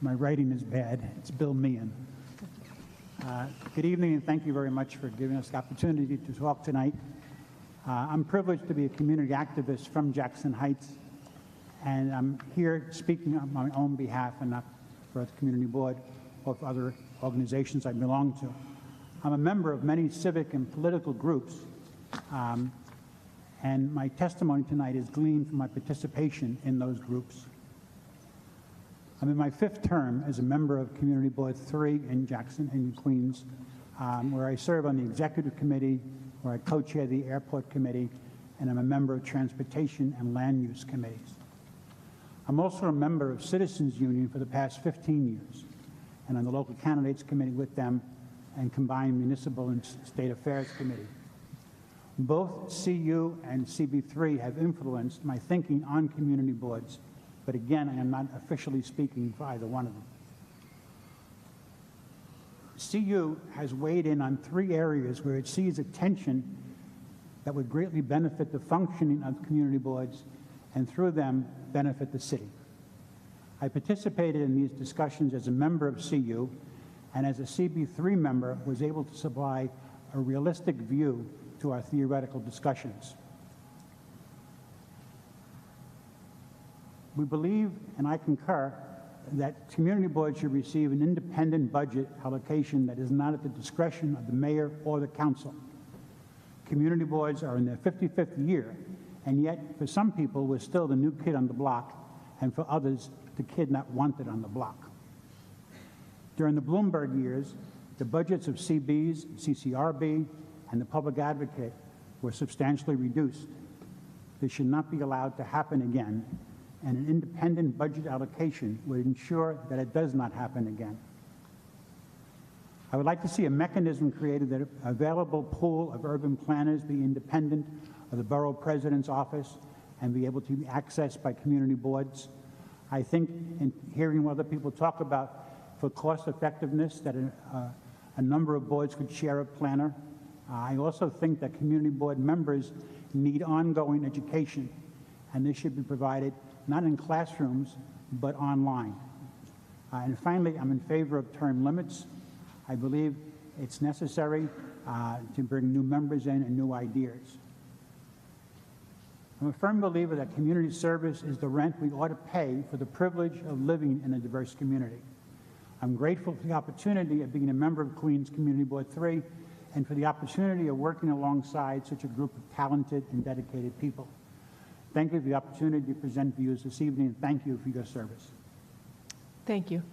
My writing is bad. It's Bill Meehan. Good evening, and thank you very much for giving us the opportunity to talk tonight. I'm privileged to be a community activist from Jackson Heights, and I'm here speaking on my own behalf and not for the community board or for other organizations I belong to. I'm a member of many civic and political groups, and my testimony tonight is gleaned from my participation in those groups. I'm in my 5th term as a member of Community Board 3 in Jackson and Queens, where I serve on the executive committee, where I co-chair the airport committee, and I'm a member of transportation and land use committees. I'm also a member of Citizens Union for the past 15 years, and on the local candidates committee with them and combined municipal and state affairs committee. Both CU and CB3 have influenced my thinking on community boards, but again, I am not officially speaking for either one of them. CU has weighed in on 3 areas where it sees attention that would greatly benefit the functioning of community boards and through them benefit the city. I participated in these discussions as a member of CU, and as a CB3 member was able to supply a realistic view to our theoretical discussions. We believe, and I concur, that community boards should receive an independent budget allocation that is not at the discretion of the mayor or the council. Community boards are in their 55th year, and yet for some people we're still the new kid on the block, and for others, the kid not wanted on the block. During the Bloomberg years, the budgets of CBs, CCRB, and the public advocate were substantially reduced. This should not be allowed to happen again, and an independent budget allocation would ensure that it does not happen again. I would like to see a mechanism created that an available pool of urban planners be independent of the borough president's office and be able to be accessed by community boards. I think, in hearing what other people talk about, for cost effectiveness, that a number of boards could share a planner. I also think that community board members need ongoing education, and this should be provided not in classrooms, but online. And finally, I'm in favor of term limits. I believe it's necessary to bring new members in and new ideas. I'm a firm believer that community service is the rent we ought to pay for the privilege of living in a diverse community. I'm grateful for the opportunity of being a member of Queens Community Board 3 and for the opportunity of working alongside such a group of talented and dedicated people. Thank you for the opportunity to present views this evening, and thank you for your service. Thank you.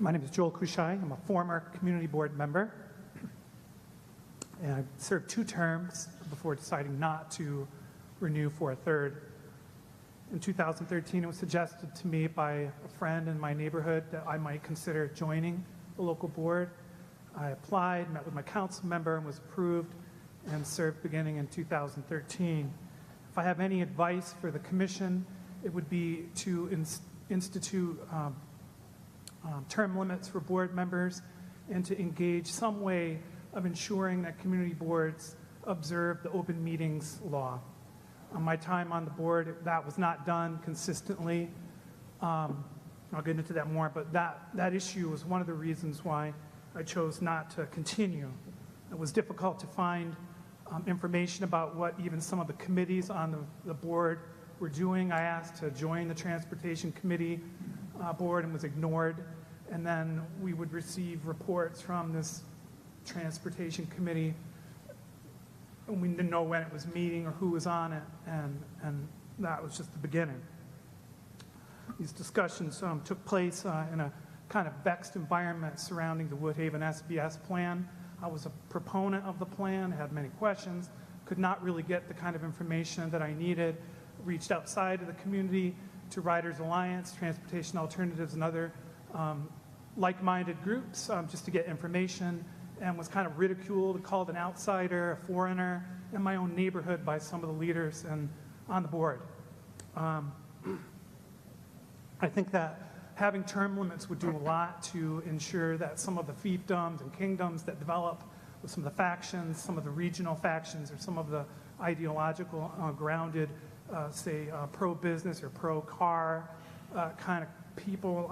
My name is Joel Kushai. I'm a former community board member. And I served 2 terms before deciding not to renew for a 3rd. In 2013, it was suggested to me by a friend in my neighborhood that I might consider joining the local board. I applied, met with my council member, and was approved, and served beginning in 2013. If I have any advice for the commission, it would be to institute term limits for board members and to engage some way of ensuring that community boards observe the open meetings law. On my time on the board, that was not done consistently. I'll get into that more, but that issue was one of the reasons why I chose not to continue. It was difficult to find information about what even some of the committees on the board were doing. I asked to join the Transportation Committee board and was ignored. And then we would receive reports from this Transportation Committee, and we didn't know when it was meeting or who was on it, and that was just the beginning. These discussions took place in a kind of vexed environment surrounding the Woodhaven SBS plan. I was a proponent of the plan, had many questions, could not really get the kind of information that I needed, reached outside of the community to Riders Alliance, Transportation Alternatives, and other like-minded groups just to get information, and was kind of ridiculed, called an outsider, a foreigner, in my own neighborhood by some of the leaders on the board. I think that having term limits would do a lot to ensure that some of the fiefdoms and kingdoms that develop with some of the factions, some of the regional factions, or some of the ideological grounded, say, pro-business or pro-car kind of people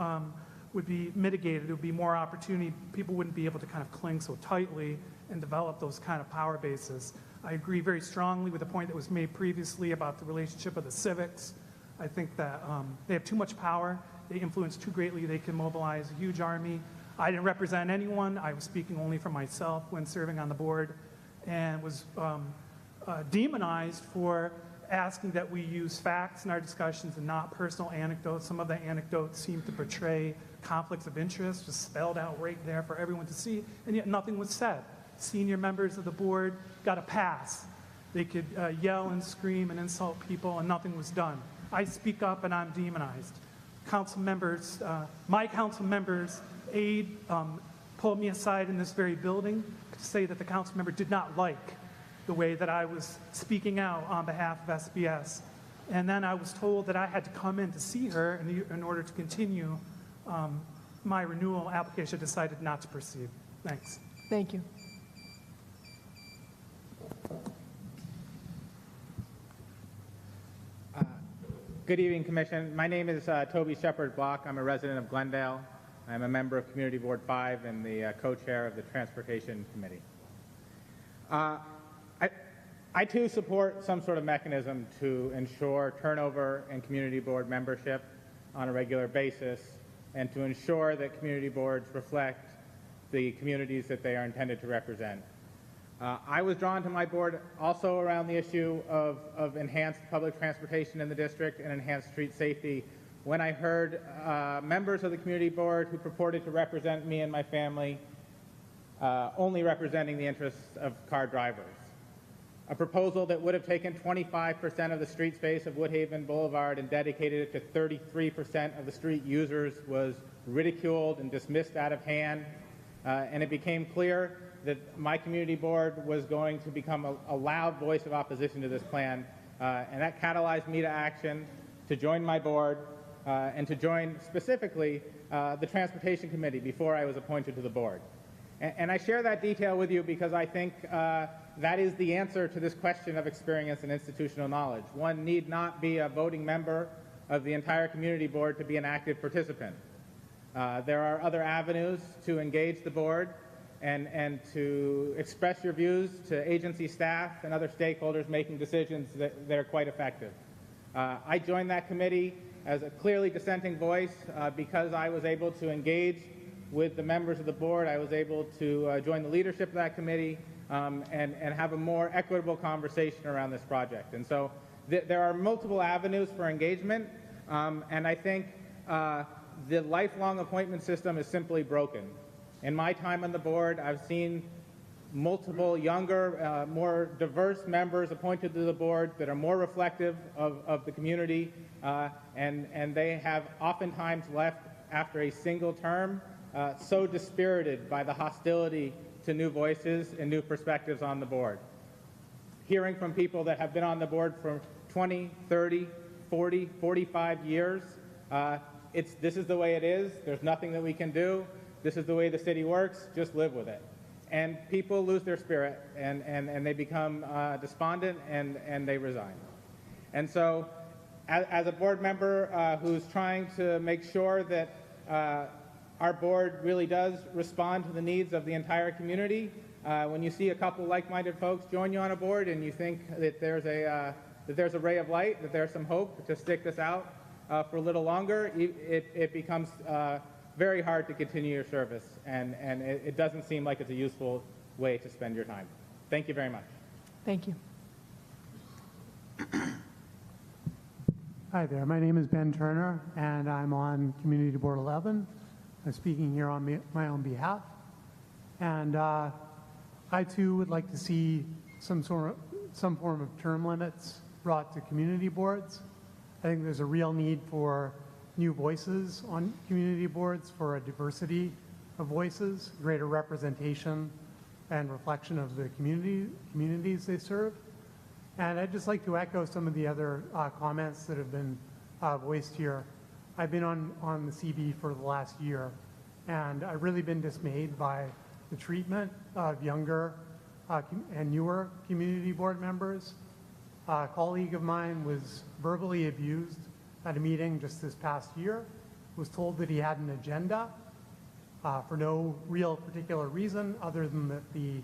would be mitigated. There would be more opportunity. People wouldn't be able to kind of cling so tightly and develop those kind of power bases. I agree very strongly with the point that was made previously about the relationship of the civics. I think that they have too much power. They influence too greatly. They can mobilize a huge army. I didn't represent anyone. I was speaking only for myself when serving on the board, and was demonized for asking that we use facts in our discussions and not personal anecdotes. Some of the anecdotes seem to portray conflicts of interest, just spelled out right there for everyone to see, and yet nothing was said. Senior members of the board got a pass. They could yell and scream and insult people, and nothing was done. I speak up, and I'm demonized. Council members, my council members' aide pulled me aside in this very building to say that the council member did not like the way that I was speaking out on behalf of SBS. And then I was told that I had to come in to see her in order to continue my renewal application. I decided not to proceed. Thanks. Thank you. Good evening, Commission. My name is Toby Shepard Block. I'm a resident of Glendale. I'm a member of Community Board 5 and the co-chair of the Transportation Committee. I too support some sort of mechanism to ensure turnover in community board membership on a regular basis, and to ensure that community boards reflect the communities that they are intended to represent. I was drawn to my board also around the issue of enhanced public transportation in the district and enhanced street safety when I heard members of the community board who purported to represent me and my family only representing the interests of car drivers. A proposal that would have taken 25% of the street space of Woodhaven Boulevard and dedicated it to 33% of the street users was ridiculed and dismissed out of hand, and it became clear that my community board was going to become a loud voice of opposition to this plan, and that catalyzed me to action to join my board and to join specifically the Transportation Committee before I was appointed to the board. And I share that detail with you because I think that is the answer to this question of experience and institutional knowledge. One need not be a voting member of the entire community board to be an active participant. There are other avenues to engage the board and to express your views to agency staff and other stakeholders making decisions that are quite effective. I joined that committee as a clearly dissenting voice because I was able to engage with the members of the board. I was able to join the leadership of that committee and have a more equitable conversation around this project. And so there are multiple avenues for engagement, and I think the lifelong appointment system is simply broken. In my time on the board, I've seen multiple younger, more diverse members appointed to the board that are more reflective of the community, and they have oftentimes left after a single term so dispirited by the hostility to new voices and new perspectives on the board. Hearing from people that have been on the board for 20, 30, 40, 45 years, this is the way it is. There's nothing that we can do. This is the way the city works. Just live with it. And people lose their spirit, and they become despondent, and they resign. And so as a board member who's trying to make sure that our board really does respond to the needs of the entire community, when you see a couple like-minded folks join you on a board and you think that there's a ray of light, that there's some hope to stick this out for a little longer, it becomes very hard to continue your service, and it doesn't seem like it's a useful way to spend your time. Thank you very much. Thank you. Hi there, my name is Ben Turner, and I'm on Community Board 11. I'm speaking here on my own behalf. And I too would like to see some form of term limits brought to community boards. I think there's a real need for new voices on community boards, for a diversity of voices, greater representation and reflection of the communities they serve. And I'd just like to echo some of the other comments that have been voiced here. I've been on the CB for the last year, and I've really been dismayed by the treatment of younger and newer community board members. A colleague of mine was verbally abused at a meeting just this past year, was told that he had an agenda for no real particular reason other than that the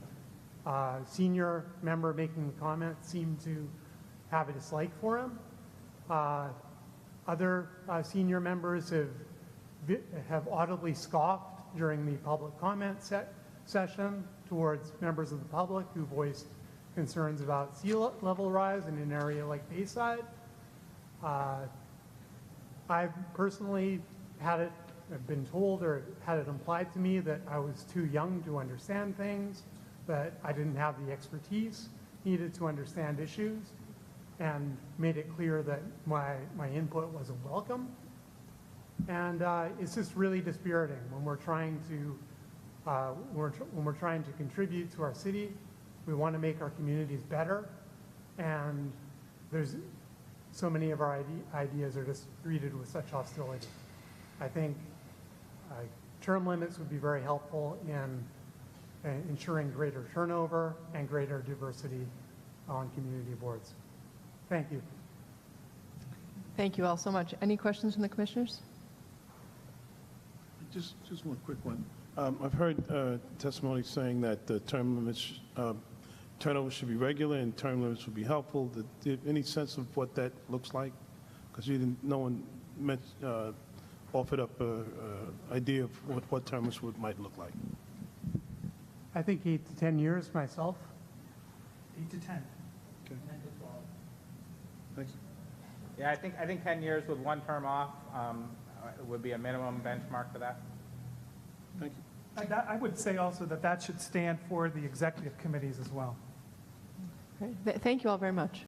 senior member making the comment seemed to have a dislike for him. Other senior members have audibly scoffed during the public comment session towards members of the public who voiced concerns about sea level rise in an area like Bayside. I've personally I've been told or had it implied to me that I was too young to understand things, that I didn't have the expertise needed to understand issues, and made it clear that my input wasn't welcome. And it's just really dispiriting when we're trying to when we're trying to contribute to our city. We want to make our communities better, and there's so many of our ideas are just greeted with such hostility. I think term limits would be very helpful in ensuring greater turnover and greater diversity on community boards. Thank you. Thank you all so much. Any questions from the commissioners? Just one quick one. I've heard testimony saying that the term limits, turnover should be regular and term limits would be helpful. Any sense of what that looks like? Because no one offered up an idea of what term limits might look like. I think 8 to 10 years myself. 8 to 10. Okay. Thanks. Yeah, I think 10 years with one term off would be a minimum benchmark for that. Thank you. I would say also that that should stand for the executive committees as well. Great. Thank you all very much.